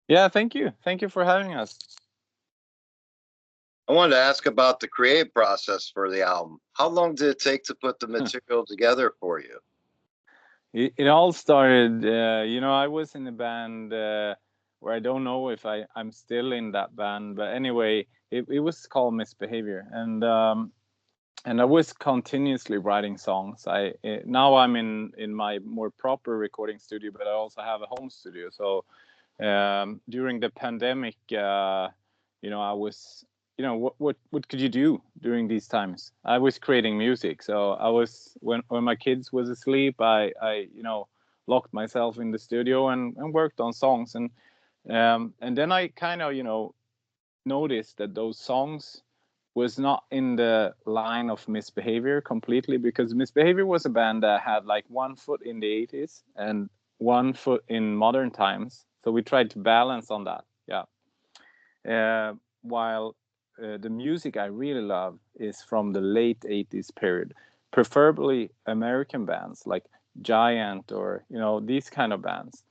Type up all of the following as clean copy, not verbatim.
Yeah, thank you for having us. I wanted to ask about the creative process for the album. How long did it take to put the material together for you? It all started, I was in a band where I don't know if I'm still in that band, but anyway, it was called Misbehavior, and I was continuously writing songs. Now I'm in my more proper recording studio, but I also have a home studio. So during the pandemic, I was, what could you do during these times? I was creating music, so I was when my kids was asleep, I locked myself in the studio and worked on songs, and then I kind of noticed that those songs was not in the line of Misbehavior completely, because Misbehavior was a band that had like one foot in the 80s and one foot in modern times. So we tried to balance on that. Yeah. While the music I really love is from the late 80s period, preferably American bands like Giant or these kind of bands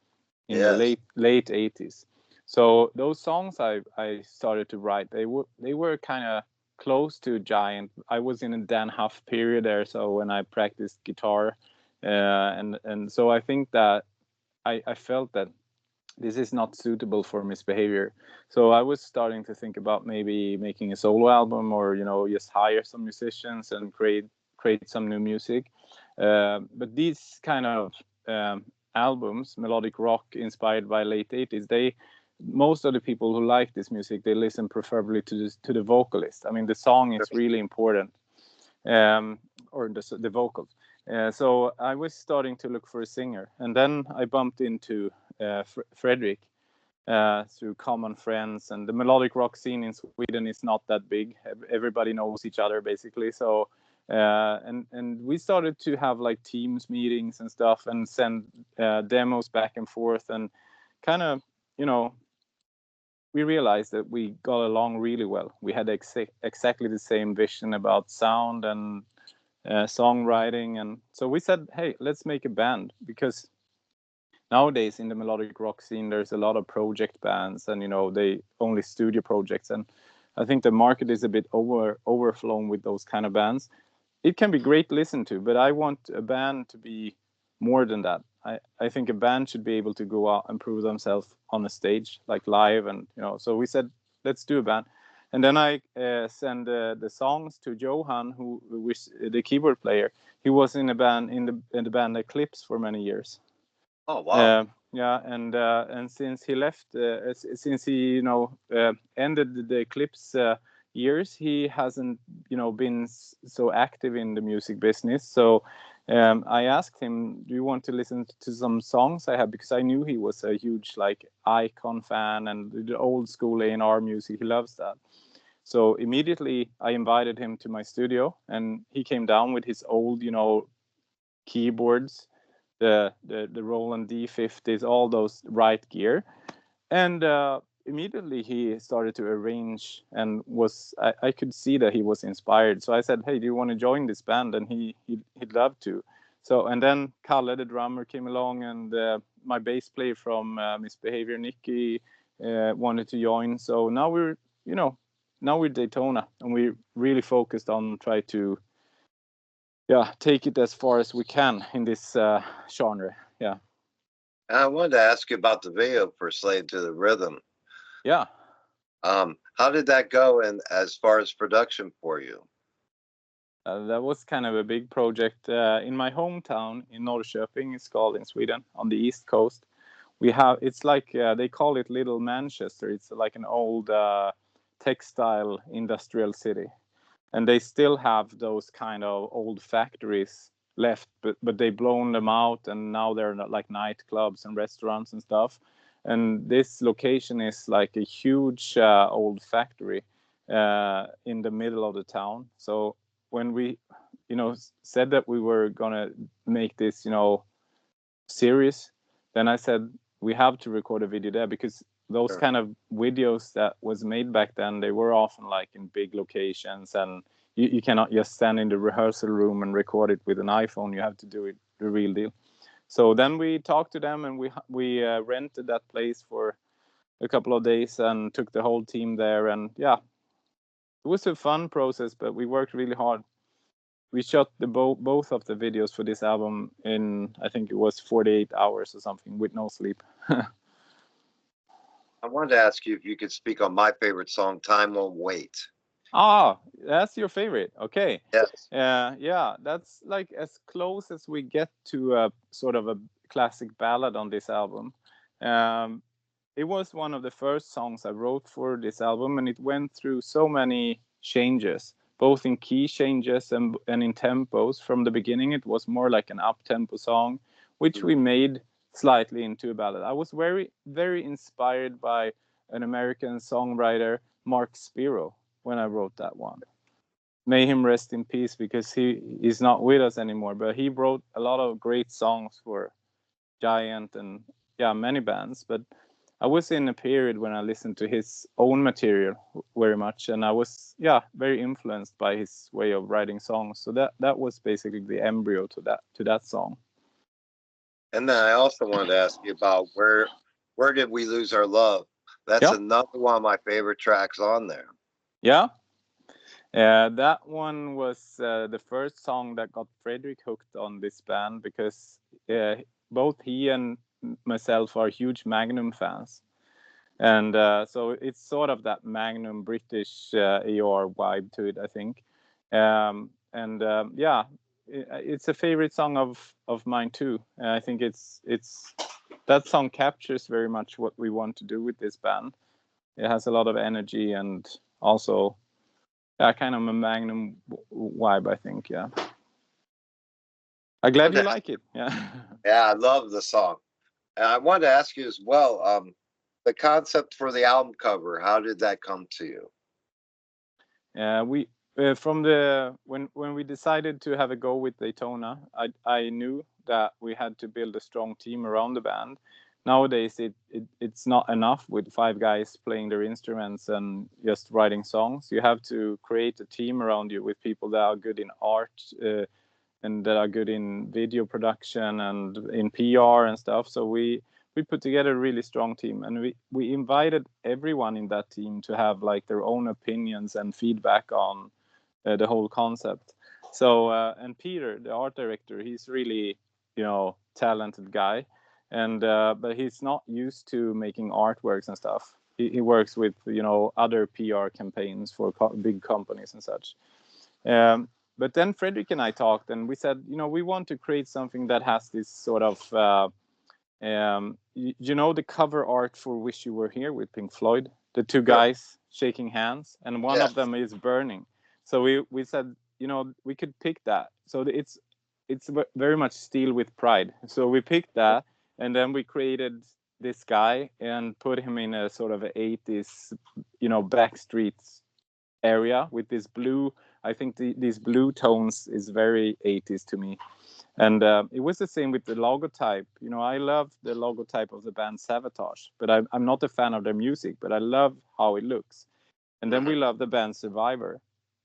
in the Yes. late 80s. So those songs I started to write, they were kind of close to Giant. I was in a Dan Huff period there, so when I practiced guitar, and so I think that I felt that this is not suitable for Misbehavior. So I was starting to think about maybe making a solo album, or just hire some musicians and create some new music. But these kind of albums, melodic rock inspired by late 80s, they most of the people who like this music, they listen preferably to the vocalist. I mean, the song is really important, um, or the vocals. So I was starting to look for a singer, and then I bumped into Frederick through common friends. And the melodic rock scene in Sweden is not that big. Everybody knows each other basically. So and we started to have like Teams meetings and stuff, and send demos back and forth, and kind of you know we realized that we got along really well. We had exactly the same vision about sound and songwriting, and so we said, hey, let's make a band, because nowadays in the melodic rock scene there's a lot of project bands, and they only studio projects, and I think the market is a bit overflown with those kind of bands. It can be great to listen to, but I want a band to be more than that. I think a band should be able to go out and prove themselves on a stage, like live, and so we said, let's do a band. And then I sent the songs to Johan, who was the keyboard player. He was in a band in the band Eclipse for many years. Oh, wow. Yeah, and since he left, since he ended the Eclipse years, he hasn't been so active in the music business. So I asked him, "Do you want to listen to some songs I have?" Because I knew he was a huge like Icon fan and the old school A&R music. He loves that. So immediately I invited him to my studio, and he came down with his old keyboards, the Roland D50s, all those right gear, and immediately he started to arrange, and I could see that he was inspired. So I said, "Hey, do you want to join this band?" And he'd love to. So, and then Kalle, the drummer, came along, and my bass player from Misbehavior, Nicky, wanted to join. So now we're Daytona, and we really focused on try to take it as far as we can in this genre. Yeah. I wanted to ask you about the video for Slave to the Rhythm. Yeah. How did that go and as far as production for you? That was kind of a big project in my hometown in Norrköping. It's called in Sweden on the east coast. It's like they call it Little Manchester. It's like an old textile industrial city, and they still have those kind of old factories left, but they blown them out, and now they're not like nightclubs and restaurants and stuff. And this location is like a huge old factory in the middle of the town. So when we said that we were gonna make this series, then I said we have to record a video there, because those Sure. kind of videos that was made back then, they were often like in big locations, and you cannot just stand in the rehearsal room and record it with an iPhone. You have to do it the real deal. So then we talked to them, and we rented that place for a couple of days and took the whole team there. And yeah, it was a fun process, but we worked really hard. We shot the both of the videos for this album in, I think it was 48 hours or something, with no sleep. I wanted to ask you if you could speak on my favorite song, "Time Won't Wait." Ah, that's your favorite. Okay. Yes. Yeah, that's like as close as we get to a sort of a classic ballad on this album. Um, it was one of the first songs I wrote for this album, and it went through so many changes, both in key changes and in tempos. From the beginning, it was more like an up tempo song, which we made slightly into a ballad. I was very, very inspired by an American songwriter, Mark Spiro, when I wrote that one. May him rest in peace, because he is not with us anymore. But he wrote a lot of great songs for Giant and yeah, many bands. But I was in a period when I listened to his own material very much, and I was very influenced by his way of writing songs. So that was basically the embryo to that song. And then I also wanted to ask you about where did we lose our love? That's Yeah, another one of my favorite tracks on there. yeah. That one was the first song that got Fredrik hooked on this band, because uh, both he and myself are huge Magnum fans. And so it's sort of that Magnum British AR vibe to it, I think. And yeah, it's a favorite song of mine too. I think it's that song captures very much what we want to do with this band. It has a lot of energy and also kind of a Magnum vibe, I think. Yeah, I'm glad you like it. Yeah. Yeah, I love the song. And I wanted to ask you as well, the concept for the album cover, how did that come to you? We from the when we decided to have a go with Daytona, I knew that we had to build a strong team around the band. Nowadays, it's not enough with five guys playing their instruments and just writing songs. You have to create a team around you with people that are good in art, and that are good in video production and in PR and stuff. So we put together a really strong team, and we invited everyone in that team to have like their own opinions and feedback on the whole concept. So and Peter, the art director, he's really talented guy, and but he's not used to making artworks and stuff. He works with other PR campaigns for big companies and such. But then Fredrik and I talked, and we said, we want to create something that has this sort of, the cover art for "Wish You Were Here" with Pink Floyd, the two Sure. guys shaking hands, and one of Yes. them is burning. So we said, we could pick that. So it's very much Steel with Pride. So we picked that, and then we created this guy and put him in a sort of 80s, back streets area with this blue. I think these blue tones is very 80s to me. And it was the same with the logotype. I love the logotype of the band Savatage, but I'm not a fan of their music, but I love how it looks. And then we Mhm. love the band Survivor,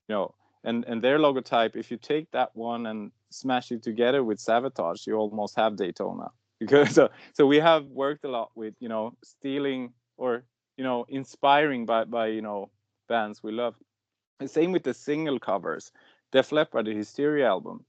you know, and their logotype. If you take that one and smash it together with Savatage, you almost have Daytona. Because so we have worked a lot with stealing or inspiring by bands we love. The same with the single covers. Def Leppard, the Hysteria album,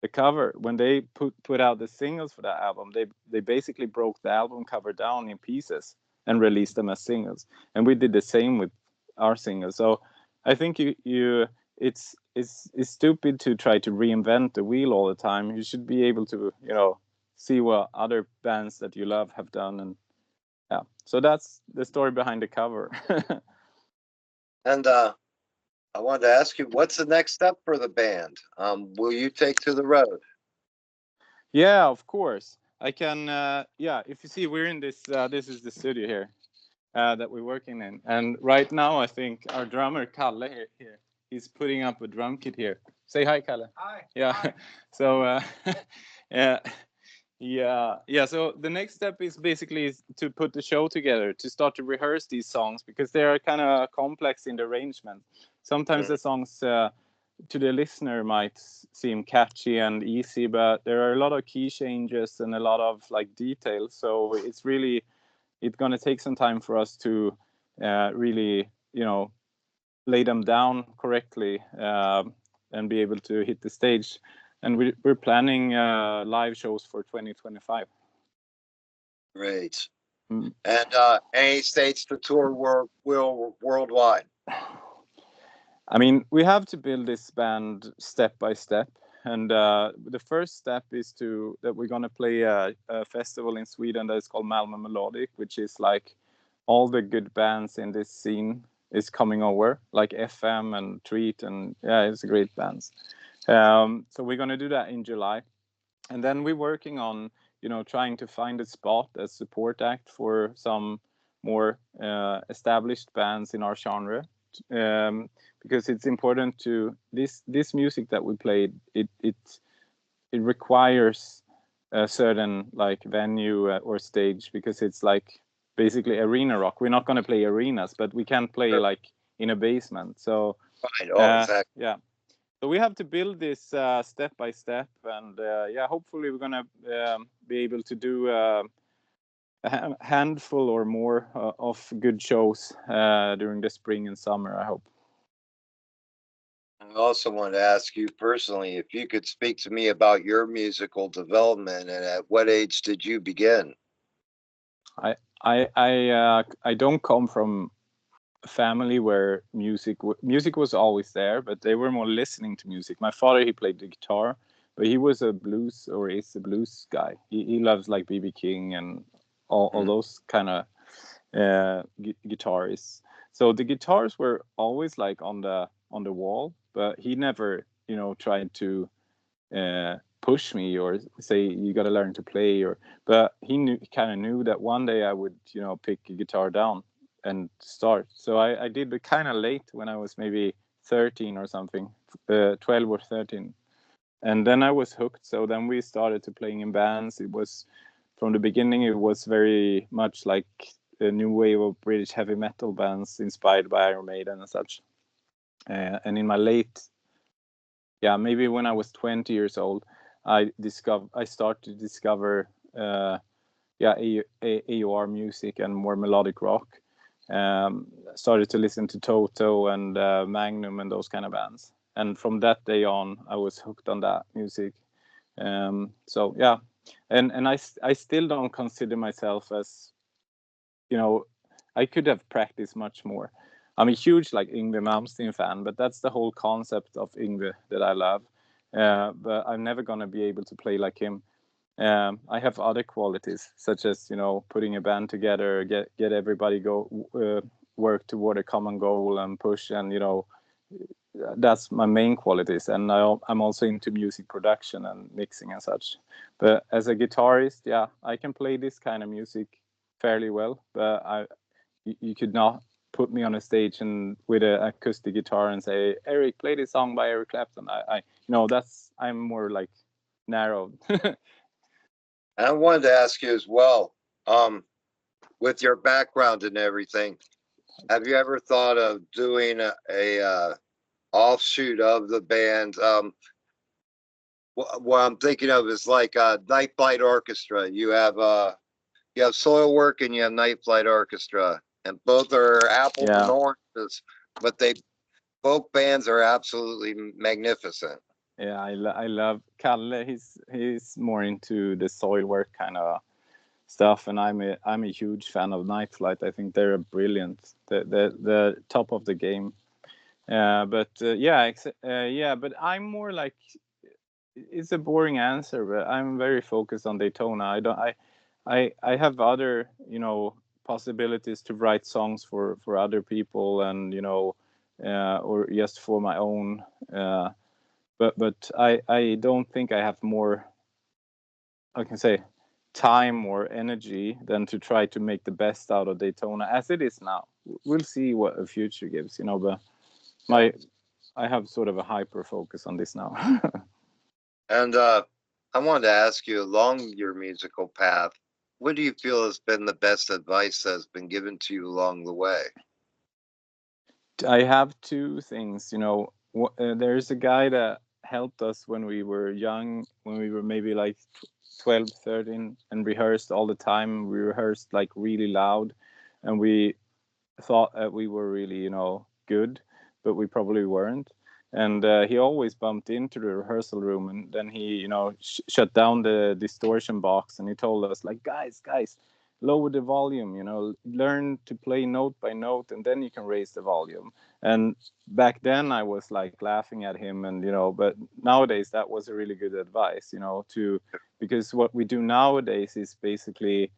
the cover when they put out the singles for that album, they basically broke the album cover down in pieces and released them as singles. And we did the same with our singles. So I think you it's stupid to try to reinvent the wheel all the time. You should be able to see what other bands that you love have done. And yeah, so that's the story behind the cover. And I wanted to ask you, what's the next step for the band? Will you take to the road? Yeah, of course. I can. Yeah, if you see, we're in this. This is the studio here that we're working in, and right now I think our drummer Kalle here, he's putting up a drum kit here. Say hi, Kalle. Hi. Yeah. Hi. So yeah, yeah. So the next step is basically to put the show together, to start to rehearse these songs, because they are kind of complex in the arrangement. Sometimes Mhm. the songs to the listener might seem catchy and easy, but there are a lot of key changes and a lot of like details. So it's really it's gonna take some time for us to really, lay them down correctly, and be able to hit the stage. And we're planning live shows for 2025. Great. Mm. And any states to tour worldwide? I mean, we have to build this band step by step, and the first step is that we're gonna play a festival in Sweden that is called Malmö Melodic, which is like all the good bands in this scene is coming over, like FM and Treat, and yeah, it's a great bands. So we're gonna do that in July, and then we're working on trying to find a spot as support act for some more established bands in our genre, because it's important to this music that we played. It requires a certain like venue or stage, because it's like basically arena rock. We're not going to play arenas, but we can play Sure. like in a basement. So Fine. Oh, exactly. yeah, so we have to build this step by step, and yeah, hopefully we're gonna be able to do a handful or more of good shows during the spring and summer, I hope. I also want to ask you personally if you could speak to me about your musical development and at what age did you begin? I don't come from a family where music was always there, but they were more listening to music. My father, he played the guitar, but he was a blues, or is a blues guy. He loves like BB King and all Mm. those kind of guitarists. So the guitars were always like on the wall, but he never tried to push me or say you got to learn to play. Or but he kind of knew that one day I would pick a guitar down and start. So I did it kind of late, when I was maybe 13 or something, 12 or 13, and then I was hooked. So then we started to playing in bands. It was from the beginning, it was very much like a new wave of British heavy metal bands inspired by Iron Maiden and such. And in my late, yeah, maybe when I was 20 years old, I started to discover yeah, AOR music and more melodic rock. Started to listen to Toto and Magnum and those kind of bands. And from that day on, I was hooked on that music. So yeah, and I still don't consider myself as, I could have practiced much more. I'm a huge like Yngwie Malmsteen fan, but that's the whole concept of Yngwie that I love. But I'm never gonna be able to play like him. I have other qualities, such as putting a band together, get everybody work toward a common goal and push, and that's my main qualities. And I'm also into music production and mixing and such. But as a guitarist, yeah, I can play this kind of music fairly well, but you could not put me on a stage and with an acoustic guitar and say, Eric, play this song by Eric Clapton. I'm more like narrowed. And I wanted to ask you as well, um, with your background and everything, have you ever thought of doing a offshoot of the band? What I'm thinking of is like a Night Flight Orchestra. You have Soil Work and you have Night Flight Orchestra, and both are apples and Yeah, oranges, but they both bands are absolutely magnificent. yeah, I love Kalle. He's more into the soil work kind of stuff, and I'm a huge fan of Night Flight. I think they're brilliant. The top of the game. But yeah, but I'm more like, it's a boring answer, but I'm very focused on Daytona. I don't I have other possibilities to write songs for other people, and or just for my own. But I don't think I have more, I can say, time or energy than to try to make the best out of Daytona as it is now. We'll see what the future gives, but Yeah. my I have sort of a hyper focus on this now. And I wanted to ask you, along your musical path, what do you feel has been the best advice that's been given to you along the way? I have two things. There's a guy that helped us when we were young, when we were maybe like 12, 13, and rehearsed all the time. We rehearsed like really loud, and we thought that we were really, good, but we probably weren't. And he always bumped into the rehearsal room, and then he, shut down the distortion box, and he told us like, guys, lower the volume, learn to play note by note, and then you can raise the volume. And back then I was like laughing at him, and but nowadays that was a really good advice, to because what we do nowadays is basically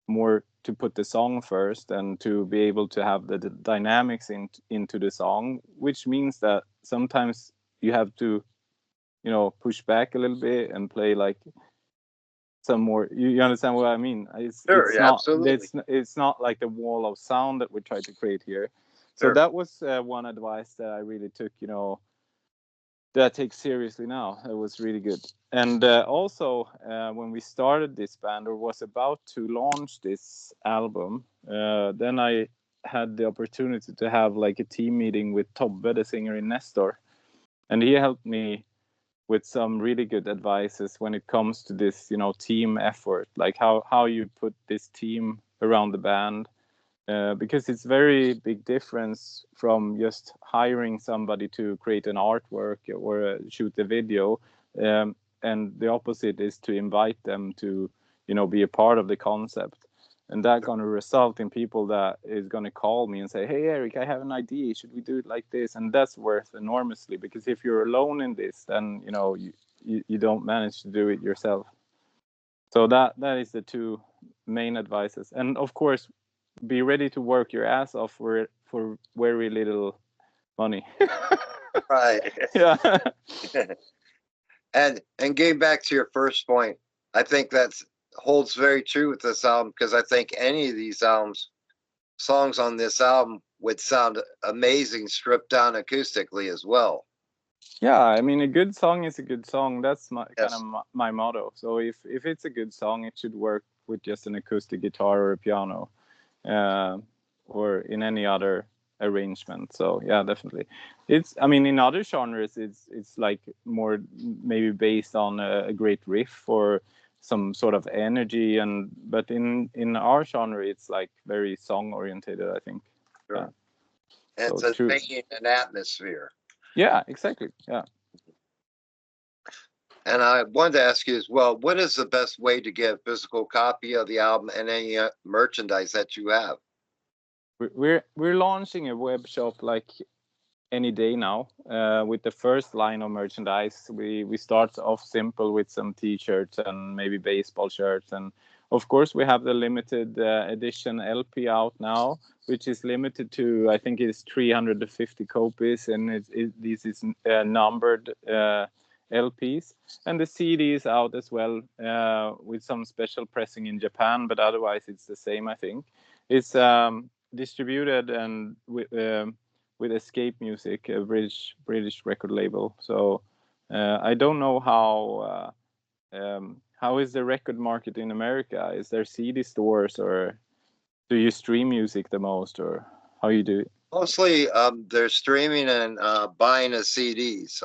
more to put the song first and to be able to have the dynamics into the song, which means that sometimes you have to push back a little bit and play like some more. You understand what I mean? it's Sure, it's yeah, not absolutely. it's not like the wall of sound that we try to create here. So Sure. that was one advice that I really took, that I take seriously now. It was really good. And also, when we started this band or was about to launch this album, then I had the opportunity to have like a team meeting with Tobbe, the singer in Nestor, and he helped me with some really good advices when it comes to this, team effort, like how you put this team around the band, because it's very big difference from just hiring somebody to create an artwork or shoot a video, and the opposite is to invite them to be a part of the concept, and that going to result in people that is going to call me and say, hey Eric, I have an idea, should we do it like this? And that's worth enormously, because if you're alone in this, then you don't manage to do it yourself. So that is the two main advices. And of course, be ready to work your ass off for very little money. Right. Yeah. And getting back to your first point, I think that's holds very true with this album, because I think any of these songs on this album would sound amazing stripped down acoustically as well. Yeah, I mean, a good song is a good song. That's my kind of Yes, my motto. So if it's a good song, it should work with just an acoustic guitar or a piano, uh, or in any other arrangement. So yeah, definitely. It's, I mean, in other genres, it's like more maybe based on a great riff or some sort of energy, and but in our genre, it's like very song orientated, I think. Yeah. sure. And So it's true. making an atmosphere. Yeah, exactly. Yeah. And I wanted to ask you as well, what is the best way to get a physical copy of the album and any merchandise that you have? We're launching a web shop like any day now, with the first line of merchandise. We start off simple with some t-shirts and maybe baseball shirts, and of course we have the limited edition LP out now, which is limited to, I think it's 350 copies, and this is numbered LPs, and the CD is out as well, with some special pressing in Japan, but otherwise it's the same, I think. It's distributed and with Escape Music, a British record label. So I don't know how is the record market in America. Is there CD stores, or do you stream music the most, or how you do it? Mostly, they're streaming and buying the CDs.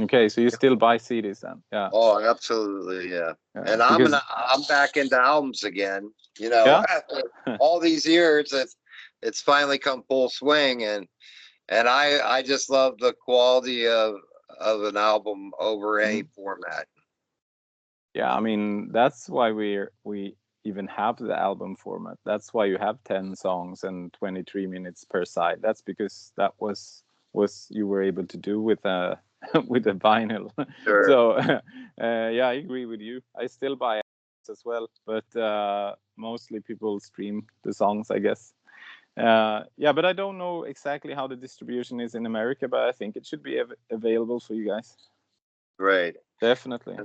Okay, so you still buy CDs then? Yeah, Oh, absolutely, yeah. yeah, And because I'm back into albums again. You know, yeah, after all these years, it's finally come full swing, and I just love the quality of an album over any mhm. format. Yeah. I mean, that's why we even have the album format. That's why you have 10 songs and 23 minutes per side. That's because that was you were able to do with a with a vinyl. Sure, So yeah, I agree with you. I still buy albums as well, but mostly people stream the songs, I guess. Yeah, but I don't know exactly how the distribution is in America, but I think it should be available for you guys. great. Definitely.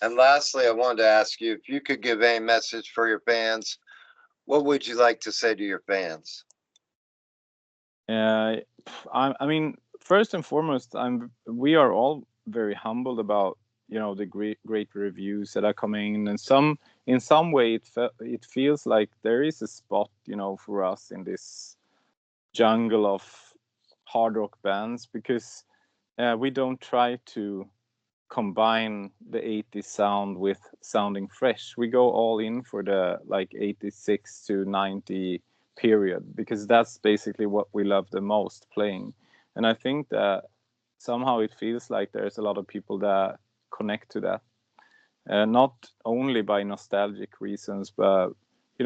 And lastly, I wanted to ask you if you could give a message for your fans. What would you like to say to your fans? Uh, I mean, first and foremost, we are all very humbled about the great reviews that are coming in, and in some way it feels like there is a spot for us in this jungle of hard rock bands, because we don't try to combine the 80s sound with sounding fresh. We go all in for the like 86 to 90 period because that's basically what we love the most playing. And I think that somehow it feels like there's a lot of people that connect to that, not only by nostalgic reasons, but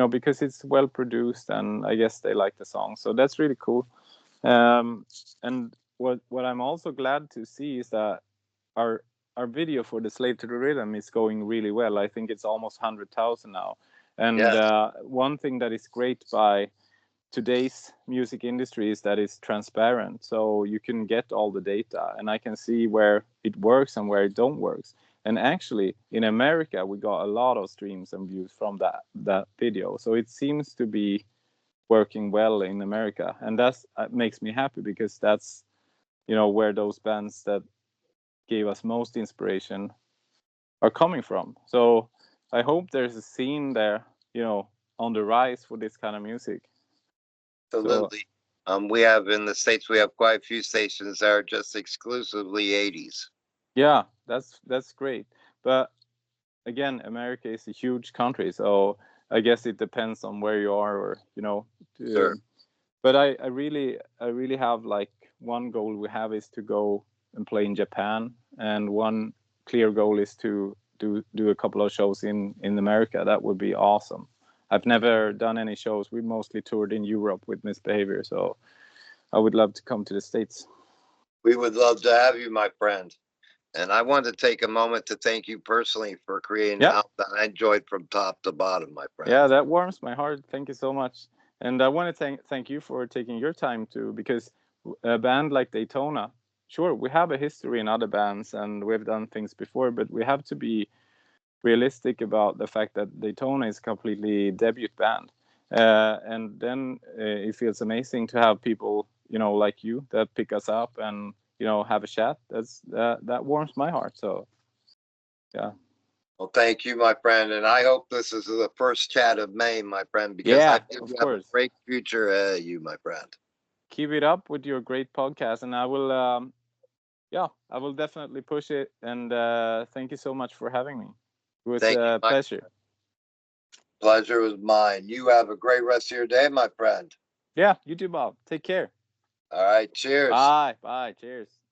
because it's well produced and I guess they like the song. So that's really cool. And what I'm also glad to see is that our our video for the Slave to the Rhythm is going really well. I think it's almost 100,000 now. And Yes, one thing that is great by today's music industry is that it's transparent, so you can get all the data, and I can see where it works and where it don't works. And actually, in America, we got a lot of streams and views from that video, so it seems to be working well in America, and that's makes me happy because that's where those bands that gave us most inspiration are coming from. So I hope there's a scene there, on the rise for this kind of music. So absolutely. We have in the States, we have quite a few stations that are just exclusively 80s. yeah, that's great. But again, America is a huge country, so I guess it depends on where you are, or Sure. but I really have like one goal we have is to go and play in Japan, and one clear goal is to do a couple of shows in America. That would be awesome. I've never done any shows. We mostly toured in Europe with Misbehavior, so I would love to come to the States. We would love to have you, my friend. And I want to take a moment to thank you personally for creating an Yeah, album that I enjoyed from top to bottom, my yeah, friend. that warms my heart. Thank you so much. And I want to thank you for taking your time too, because a band like Daytona, sure, we have a history in other bands and we've done things before, but we have to be realistic about the fact that Daytona is a completely debut band. And then it feels amazing to have people, like you that pick us up and, have a chat. That warms my heart. So, yeah. Well, thank you, my friend. And I hope this is the first chat of May, my friend, because I Yeah, feel of you have a course. great future ahead of you, my friend. Keep it up with your great podcast. And yeah, I will definitely push it. And thank you so much for having me. It was Thank you. a My pleasure. pleasure was mine. You have a great rest of your day, my friend. Yeah, you too, Bob. Take care. All right. Cheers. Bye. Bye. Cheers.